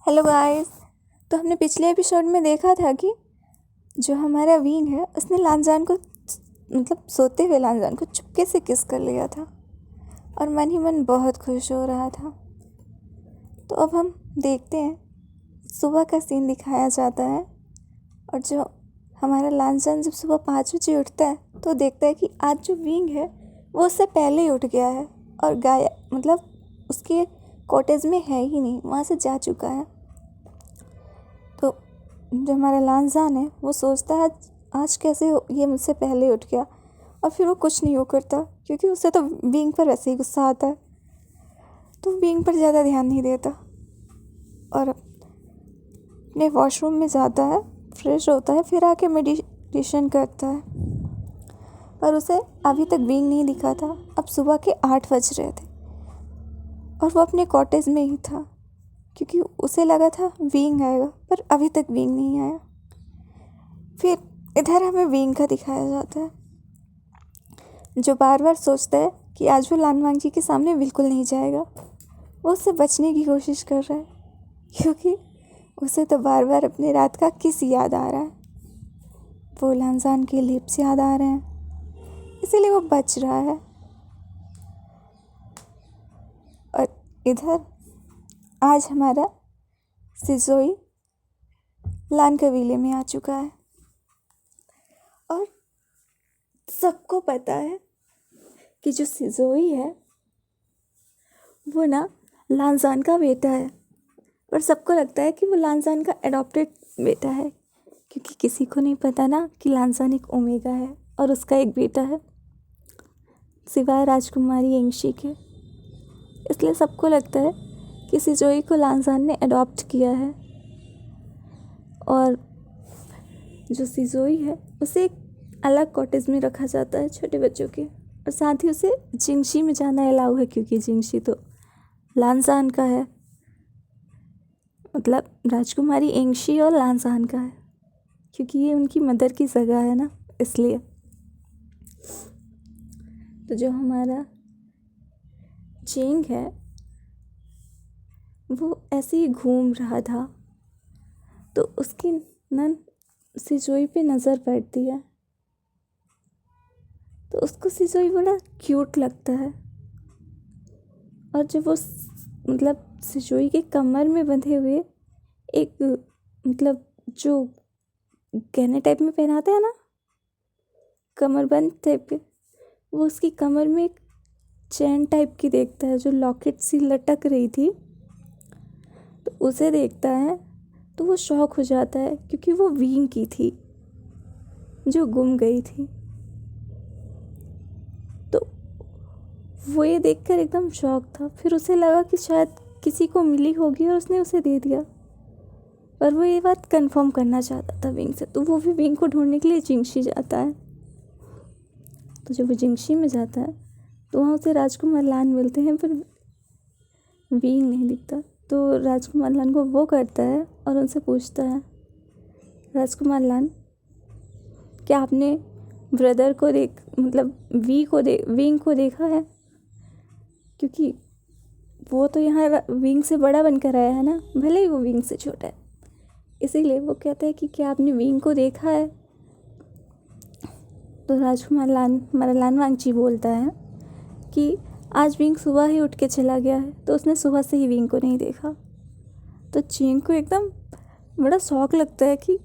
Hello guys. तो हमने पिछले एपिसोड में देखा था कि जो हमारा विंग है उसने लांजान को सोते हुए लांजान को चुपके से किस कर लिया था और मन ही मन बहुत खुश हो रहा था। तो अब हम देखते हैं, सुबह का सीन दिखाया जाता है और जो हमारा लांजान जब सुबह 5 बजे उठता है तो देखता है कि आज जो विंग है वो उससे पहले ही उठ गया है और उसके कॉटेज में है ही नहीं, वहाँ से जा चुका है। तो जो हमारा लांजान है वो सोचता है आज कैसे ये मुझसे पहले उठ गया, और फिर वो कुछ नहीं वो करता क्योंकि उसे तो बीइंग पर वैसे ही गुस्सा आता है, तो बीइंग पर ज़्यादा ध्यान नहीं देता और अपने वॉशरूम में जाता है, फ्रेश होता है, फिर आके मेडिटेशन करता है। पर उसे अभी तक बीइंग नहीं दिखा था। अब सुबह के 8 बज रहे थे और वो अपने कॉटेज में ही था क्योंकि उसे लगा था बीइंग आएगा, पर अभी तक बीइंग नहीं आया। फिर इधर हमें बीइंग का दिखाया जाता है जो बार बार सोचता है कि आज वो लानवांग जी के सामने बिल्कुल नहीं जाएगा। वो उससे बचने की कोशिश कर रहा है क्योंकि उसे तो बार बार अपने रात का किस याद आ रहा है, वो लांजान के लिप्स याद आ रहे हैं, इसीलिए वो बच रहा है। और इधर आज हमारा सिजोई लान कबीले में आ चुका है और सबको पता है कि जो सिजोई है वो ना लांजान का बेटा है, पर सबको लगता है कि वो लांजान का एडॉप्टेड बेटा है क्योंकि किसी को नहीं पता ना कि लांजान एक ओमेगा है और उसका एक बेटा है सिवाय राजकुमारी एंगशी के। इसलिए सबको लगता है कि सिजोई को लांजान ने अडॉप्ट किया है और जो सिजोई है उसे एक अलग कॉटेज में रखा जाता है छोटे बच्चों के, और साथ ही उसे जिंगशी में जाना अलाउ है क्योंकि जिंगशी तो लांजान का है, मतलब राजकुमारी एंगशी और लांजान का है क्योंकि ये उनकी मदर की जगह है ना, इसलिए। तो जो हमारा चेंग है वो ऐसे ही घूम रहा था तो उसकी नन सिजोई पे नज़र पड़ती है तो उसको सिजोई बड़ा क्यूट लगता है। और जब वो सिजोई के कमर में बंधे हुए एक जो गहने टाइप में पहनाते हैं ना, कमरबंद टाइप के, वो उसकी कमर में एक चैन टाइप की देखता है जो लॉकेट सी लटक रही थी, तो उसे देखता है तो वो शॉक हो जाता है क्योंकि वो विंग की थी जो गुम गई थी। तो वो ये देखकर एकदम शॉक था, फिर उसे लगा कि शायद किसी को मिली होगी और उसने उसे दे दिया, पर वो ये बात कंफर्म करना चाहता था विंग से, तो वो भी विंग को ढूंढने के लिए जिंगशी जाता है। तो जब वो जिंगशी में जाता है तो वहाँ उसे राजकुमार लान मिलते हैं, पर विंग नहीं दिखता। तो राजकुमार लान को वो करता है और उनसे पूछता है, राजकुमार लान, क्या आपने ब्रदर को विंग को देखा है? क्योंकि वो तो यहाँ विंग से बड़ा बनकर आया है ना, भले ही वो विंग से छोटा है, इसीलिए वो कहता है कि क्या आपने विंग को देखा है? तो राजकुमार लानवांग जी बोलता है कि आज विंग सुबह ही उठ के चला गया है, तो उसने सुबह से ही विंग को नहीं देखा। तो चेंग को एकदम बड़ा शौक लगता है कि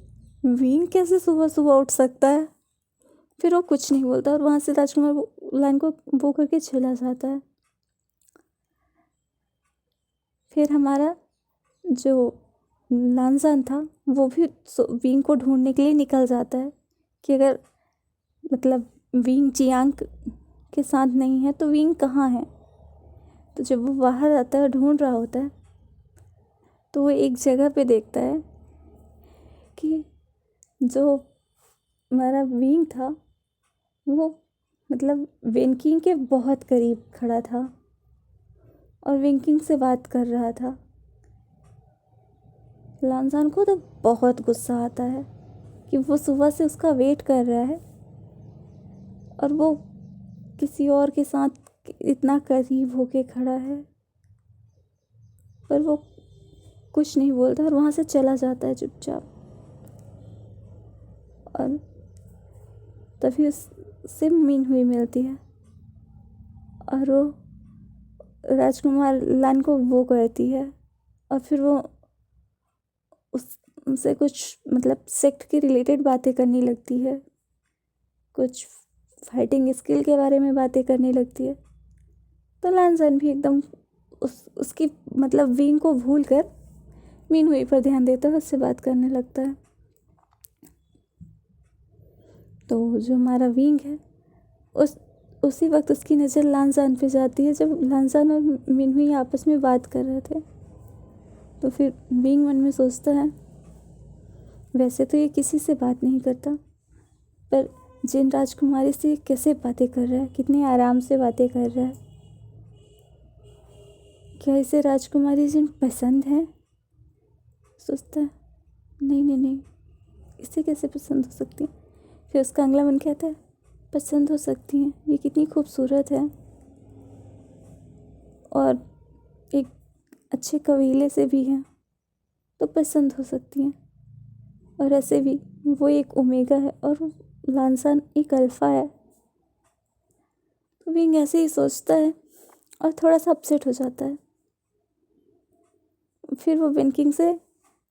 विंग कैसे सुबह सुबह उठ सकता है। फिर वो कुछ नहीं बोलता और वहाँ से राजकुमार लान को वो करके चला जाता है। फिर हमारा जो लांजान था वो भी विंग को ढूंढने के लिए निकल जाता है कि अगर विंग जियांग के साथ नहीं है तो विंग कहाँ है। तो जब वो बाहर आता है ढूंढ रहा होता है तो वो एक जगह पे देखता है कि जो हमारा विंग था वो वेनकिंग के बहुत करीब खड़ा था और वेनकिंग से बात कर रहा था। लांजान को तो बहुत गुस्सा आता है कि वो सुबह से उसका वेट कर रहा है और वो किसी और के साथ इतना करीब होके खड़ा है, पर वो कुछ नहीं बोलता और वहाँ से चला जाता है चुपचाप। और तभी उससे मीनहुई मिलती है और वो राजकुमार लान को वो कहती है और फिर वो उससे कुछ मतलब सेक्ट के रिलेटेड बातें करने लगती है, कुछ फाइटिंग स्किल के बारे में बातें करने लगती है। तो लानजान भी एकदम उसकी मतलब विंग को भूल कर मीनहुई पर ध्यान देता है, उससे बात करने लगता है। तो जो हमारा विंग है उसी वक्त उसकी नज़र लानजान पे जाती है जब लानजान और मीनहुई आपस में बात कर रहे थे। तो फिर विंग मन में सोचता है वैसे तो ये किसी से बात नहीं करता, पर जिन राजकुमारी से कैसे बातें कर रहा है, कितने आराम से बातें कर रहा है। क्या इसे राजकुमारी जिन पसंद है? सोचता है नहीं नहीं नहीं, इसे कैसे पसंद हो सकती है। फिर उसका अगला मन कहता है पसंद हो सकती हैं, ये कितनी खूबसूरत है और एक अच्छे कबीले से भी है तो पसंद हो सकती हैं। और ऐसे भी वो एक ओमेगा है और लानजान एक अल्फ़ा है। तो विंग ऐसे ही सोचता है और थोड़ा सा अपसेट हो जाता है। फिर वो विनकिंग से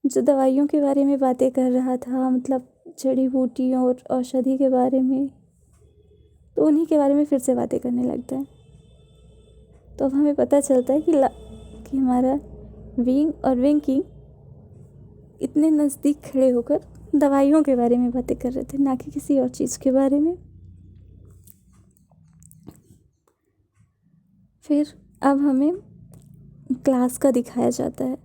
जो दवाइयों के बारे में बातें कर रहा था, मतलब जड़ी बूटियों और औषधि के बारे में, तो उन्हीं के बारे में फिर से बातें करने लगता है। तो अब हमें पता चलता है कि हमारा विंग और विंकी इतने नज़दीक खड़े होकर दवाइयों के बारे में बातें कर रहे थे, ना कि किसी और चीज़ के बारे में। फिर अब हमें क्लास का दिखाया जाता है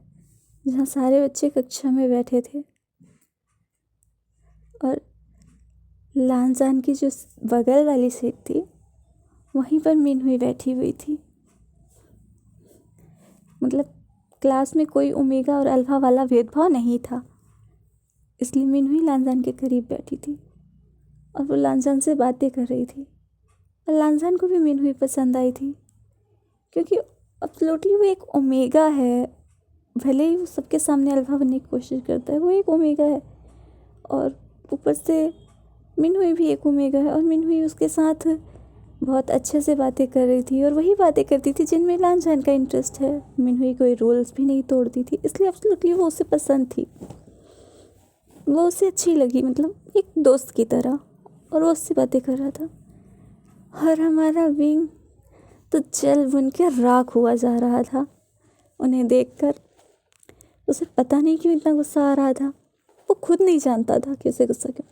जहाँ सारे बच्चे कक्षा में बैठे थे और लानजान की जो बगल वाली सीट थी वहीं पर मीनहुई बैठी हुई थी। मतलब क्लास में कोई ओमेगा और अल्फा वाला भेदभाव नहीं था, इसलिए मीनहुई लानजान के करीब बैठी थी और वो लानजान से बातें कर रही थी। और लानजान को भी मीनहुई पसंद आई थी क्योंकि एब्सोल्युटली वो एक ओमेगा है। भले ही वो सबके सामने अल्फा बनने की कोशिश करता है, वो एक ओमेगा है और ऊपर से मीनहुई भी एक ओमेगा है और मीनहुई उसके साथ बहुत अच्छे से बातें कर रही थी और वही बातें करती थी जिनमें लानजान का इंटरेस्ट है। मीनहुई कोई रूल्स भी नहीं तोड़ती थी, इसलिए एब्सोल्युटली वो उसे पसंद थी, वो उसे अच्छी लगी, मतलब एक दोस्त की तरह। और वो उससे बातें कर रहा था और हमारा विंग तो जल बुन के राख हुआ जा रहा था उन्हें देखकर। उसे पता नहीं क्यों इतना गुस्सा आ रहा था, वो खुद नहीं जानता था कि उसे गुस्सा क्यों,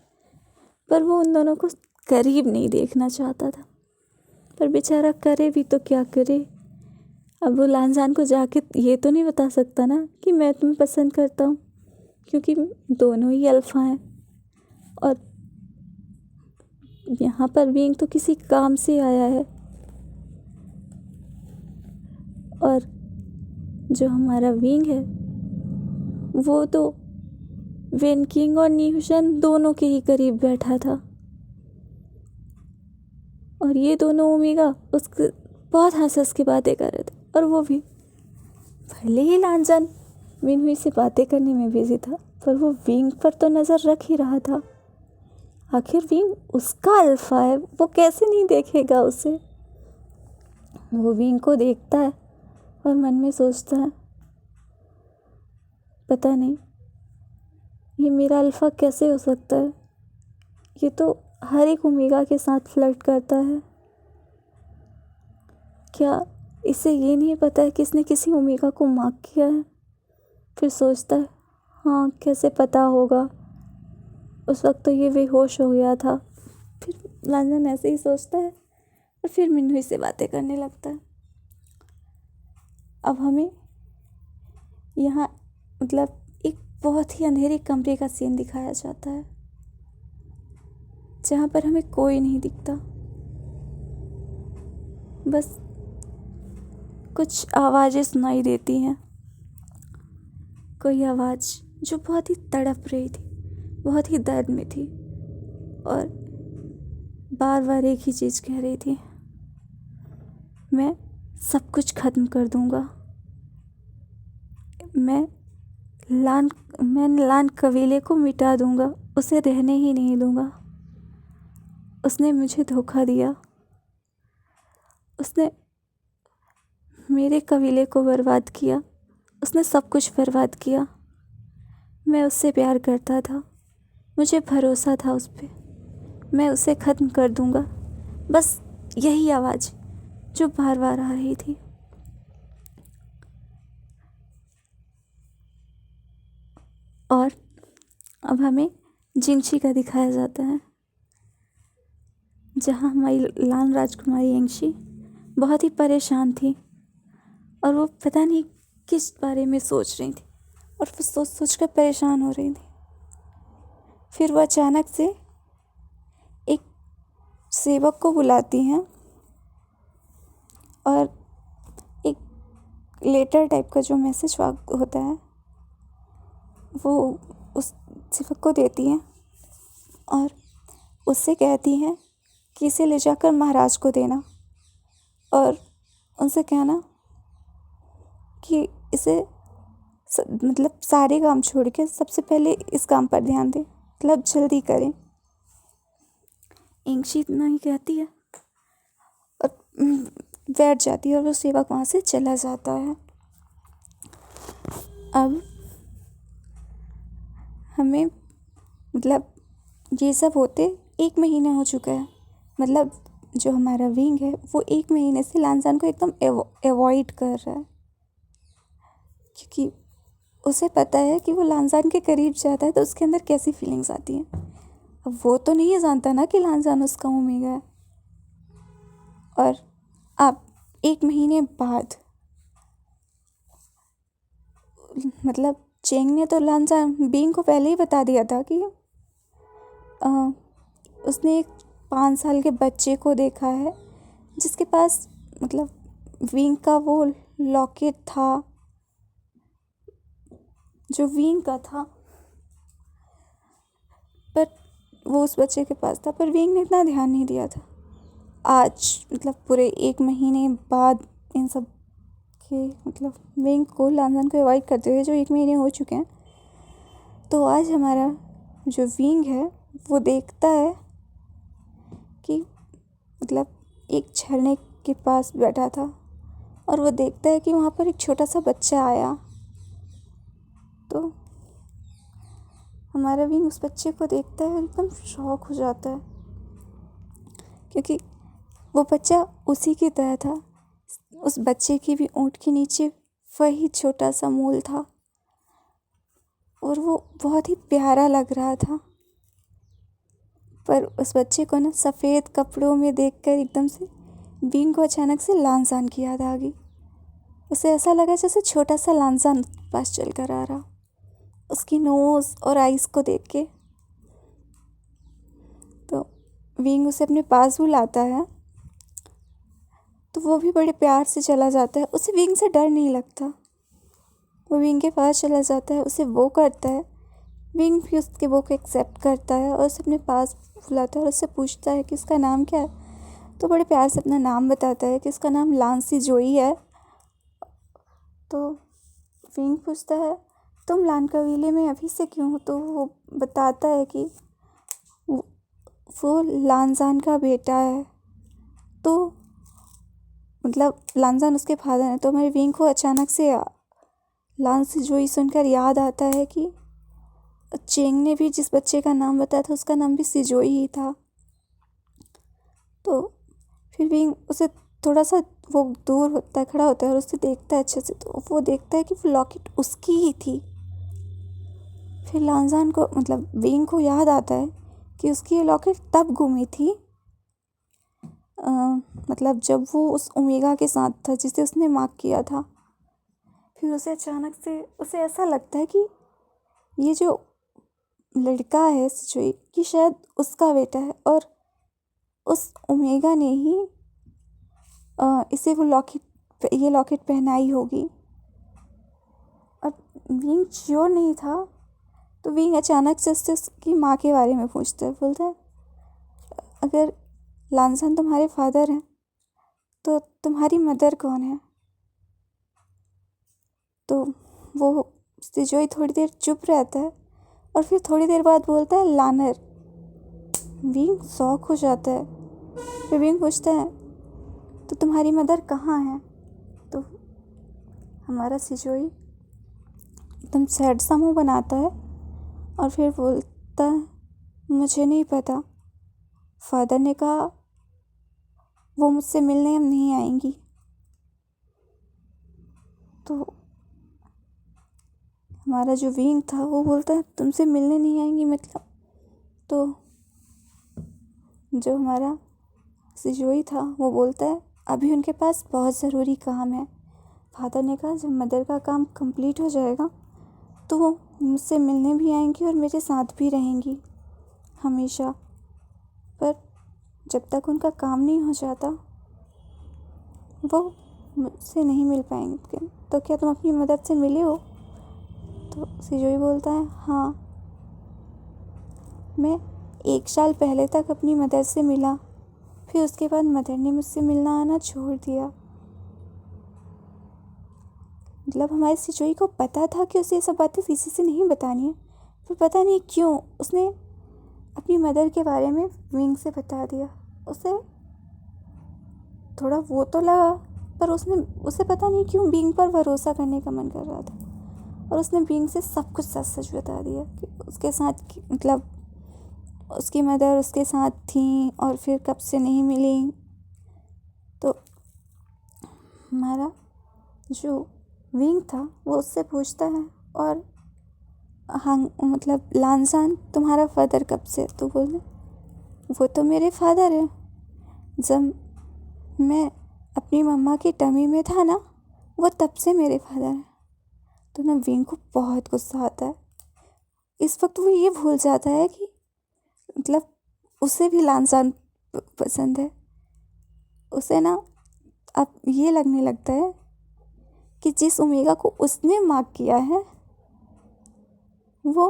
पर वो उन दोनों को करीब नहीं देखना चाहता था। पर बेचारा करे भी तो क्या करे। अब वो लानजान को जाके ये तो नहीं बता सकता ना कि मैं तुम्हें पसंद करता हूँ, क्योंकि दोनों ही अल्फा हैं और यहाँ पर विंग तो किसी काम से आया है। और जो हमारा विंग है वो तो वेनकिंग और न्यूशन दोनों के ही करीब बैठा था और ये दोनों ओमेगा उसके बहुत हंस के बातें कर रहे थे। और वो भी भले ही लानजान मीनहुई से बातें करने में बिजी था, पर वो विंग पर तो नज़र रख ही रहा था। आखिर विंग उसका अल्फा है, वो कैसे नहीं देखेगा उसे। वो विंग को देखता है और मन में सोचता है पता नहीं ये मेरा अल्फा कैसे हो सकता है, ये तो हर एक ओमेगा के साथ फ्लर्ट करता है। क्या इसे ये नहीं पता है कि इसने किसी ओमेगा को मार्क किया है। फिर सोचता है हाँ कैसे पता होगा, उस वक्त तो ये बेहोश हो गया था। फिर लानजान ऐसे ही सोचता है और फिर मीनहुई से बातें करने लगता है। अब हमें यहाँ मतलब एक बहुत ही अंधेरे कमरे का सीन दिखाया जाता है जहाँ पर हमें कोई नहीं दिखता, बस कुछ आवाज़ें सुनाई देती हैं। कोई आवाज़ जो बहुत ही तड़प रही थी, बहुत ही दर्द में थी और बार बार एक ही चीज़ कह रही थी, मैं सब कुछ ख़त्म कर दूँगा, मैं मैं लान कबीले को मिटा दूंगा, उसे रहने ही नहीं दूंगा। उसने मुझे धोखा दिया, उसने मेरे कबीले को बर्बाद किया, उसने सब कुछ बर्बाद किया। मैं उससे प्यार करता था, मुझे भरोसा था उस पर। मैं उसे ख़त्म कर दूंगा, बस यही आवाज़ जो बार बार आ रही थी। और अब हमें जिंगशी का दिखाया जाता है, जहाँ हमारी लान राजकुमारी यंगशी बहुत ही परेशान थी और वो पता नहीं किस बारे में सोच रही थी और वो सोच सोच कर परेशान हो रही थी। फिर वो अचानक से एक सेवक को बुलाती हैं और एक लेटर टाइप का जो मैसेज होता है वो उस सेवक को देती हैं और उससे कहती हैं कि इसे ले जाकर महाराज को देना और उनसे कहना कि इसे मतलब सारे काम छोड़ के सबसे पहले इस काम पर ध्यान दें, मतलब जल्दी करें। इंगशी इतना ही कहती है और बैठ जाती है और वो सेवक वहाँ से चला जाता है। अब हमें मतलब ये सब होते 1 महीना हो चुका है, मतलब जो हमारा विंग है वो 1 महीने से लानजान को एकदम अवॉइड कर रहा है, क्योंकि उसे पता है कि वो लानजान के करीब जाता है तो उसके अंदर कैसी फीलिंग्स आती हैं। अब वो तो नहीं जानता ना कि लानजान उसका ओमेगा है। और अब 1 महीने बाद मतलब चेंग ने तो लानजान बींग को पहले ही बता दिया था कि उसने एक 5 साल के बच्चे को देखा है जिसके पास मतलब विंग का वो लॉकेट था जो विंग का था, पर वो उस बच्चे के पास था, पर विंग ने इतना ध्यान नहीं दिया था। आज मतलब पूरे 1 महीने बाद इन सब के मतलब विंग को लानजान को अवॉइड करते हुए जो 1 महीने हो चुके हैं, तो आज हमारा जो विंग है वो देखता है कि मतलब एक झरने के पास बैठा था और वो देखता है कि वहाँ पर एक छोटा सा बच्चा आया। तो हमारा विंग उस बच्चे को देखता है, एकदम शॉक हो जाता है, क्योंकि वो बच्चा उसी की तरह था। उस बच्चे की भी ओंठ के नीचे वही छोटा सा मूल था और वो बहुत ही प्यारा लग रहा था। पर उस बच्चे को ना सफ़ेद कपड़ों में देखकर एकदम से विंग को अचानक से लानजान की याद आ गई। उसे ऐसा लगा जैसे छोटा सा लानजान पास चल कर आ रहा, उसकी नोज़ और आइज़ को देख के। तो विंग उसे अपने पास बुलाता है तो वो भी बड़े प्यार से चला जाता है। उसे विंग से डर नहीं लगता, वो विंग के पास चला जाता है, उसे वो करता है। विंग भी उसके वो को एक्सेप्ट करता है और उसे अपने पास बुलाता है और उससे पूछता है कि उसका नाम क्या है। तो बड़े प्यार से अपना नाम बताता है कि उसका नाम लानसी जोई है। तो विंग पूछता है तुम लान कबीले में अभी से क्यों हो? तो वो बताता है कि वो लानजान का बेटा है। तो मतलब लानजान उसके फादर हैं। तो हमारे विंग को अचानक से लानसी जोई सुनकर याद आता है कि चेंग ने भी जिस बच्चे का नाम बताया था उसका नाम भी सिजोई ही था। तो फिर विंग उसे थोड़ा सा वो दूर होता है, खड़ा होता है और उसे देखता है अच्छे से। तो वो देखता है कि वो लॉकेट उसकी ही थी। फिर लानजान को मतलब विंग को याद आता है कि उसकी ये लॉकेट तब गुमी थी मतलब जब वो उस ओमेगा के साथ था जिसे उसने मार्क किया था। फिर उसे अचानक से उसे ऐसा लगता है कि ये जो लड़का है सिजोई, कि शायद उसका बेटा है और उस ओमेगा ने ही इसे वो ये लॉकेट पहनाई होगी। और विंग श्योर नहीं था, तो विंग अचानक से उससे उसकी माँ के बारे में पूछता है। बोलता है अगर लानजान तुम्हारे फादर हैं तो तुम्हारी मदर कौन है? तो वो सिजोई थोड़ी देर चुप रहता है और फिर थोड़ी देर बाद बोलता है लानर। विंग शॉक हो जाता है। फिर विंग पूछता है तो तुम्हारी मदर कहाँ है? तो हमारा सिजोई एकदम सैड सा मुँह बनाता है और फिर बोलता है मुझे नहीं पता, फादर ने कहा वो मुझसे मिलने अब नहीं आएंगी। तो हमारा जो विंग था वो बोलता है तुमसे मिलने नहीं आएंगी मतलब? तो जो हमारा सिजोई था वो बोलता है अभी उनके पास बहुत ज़रूरी काम है। फादर ने कहा जब मदर का काम कंप्लीट हो जाएगा तो वो मुझसे मिलने भी आएंगी और मेरे साथ भी रहेंगी हमेशा, पर जब तक उनका काम नहीं हो जाता वो मुझसे नहीं मिल पाएंगे। तो क्या तुम अपनी मदद से मिले हो? तो सिजोई बोलता है हाँ, मैं 1 साल पहले तक अपनी मदर से मिला, फिर उसके बाद मदर ने मुझसे मिलना आना छोड़ दिया। मतलब हमारे सिजोई को पता था कि उसे ये सब बातें किसी से नहीं बतानी है, पर पता नहीं क्यों उसने अपनी मदर के बारे में विंग से बता दिया। उसे थोड़ा वो तो लगा, पर उसे पता नहीं क्यों विंग पर भरोसा करने का मन कर रहा था और उसने विंग से सब कुछ सच सच बता दिया कि उसके साथ मतलब उसकी मदर उसके साथ थी और फिर कब से नहीं मिली। तो हमारा जो विंग था वो उससे पूछता है और हाँ मतलब लानजान तुम्हारा फादर कब से? तो बोले वो तो मेरे फादर है, जब मैं अपनी मम्मा की टमी में था ना वो तब से मेरे फादर हैं। तो ना विंग को बहुत गुस्सा आता है। इस वक्त वो ये भूल जाता है कि मतलब उसे भी लानजान पसंद है। उसे ना अब ये लगने लगता है कि जिस ओमेगा को उसने मार्क किया है वो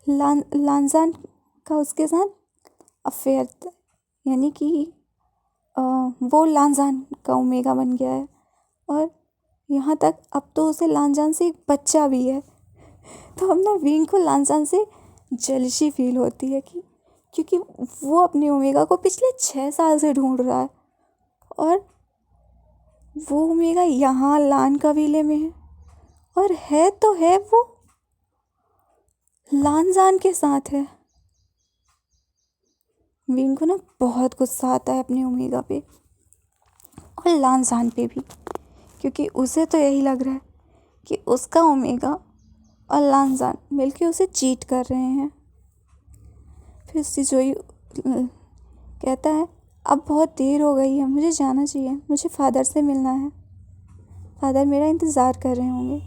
लानजान का उसके साथ अफेयर था, यानी कि वो लानजान का ओमेगा बन गया है और यहाँ तक अब तो उसे लानजान से एक बच्चा भी है। तो अब ना विंग को लानजान से जेलसी फील होती है कि क्योंकि वो अपने ओमेगा को पिछले 6 साल से ढूंढ रहा है और वो ओमेगा यहाँ लान कबीले में है और है तो है वो लानजान के साथ है। विंग को ना बहुत गुस्सा आता है अपने ओमेगा पे और लानजान पे भी, क्योंकि उसे तो यही लग रहा है कि उसका ओमेगा और लानजान मिलके उसे चीट कर रहे हैं। फिर सिजोई कहता है अब बहुत देर हो गई है, मुझे जाना चाहिए, मुझे फादर से मिलना है, फादर मेरा इंतज़ार कर रहे होंगे।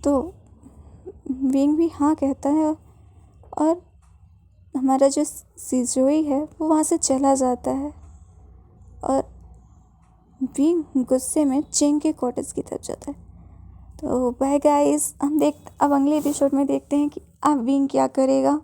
तो विंग भी हाँ कहता है और हमारा जो सिजोई है वो वहाँ से चला जाता है और विंग गुस्से में चिंग के कॉटेज की तरफ जाता है। तो बाय गाइस, अब अगले एपिसोड में देखते हैं कि अब विंग क्या करेगा।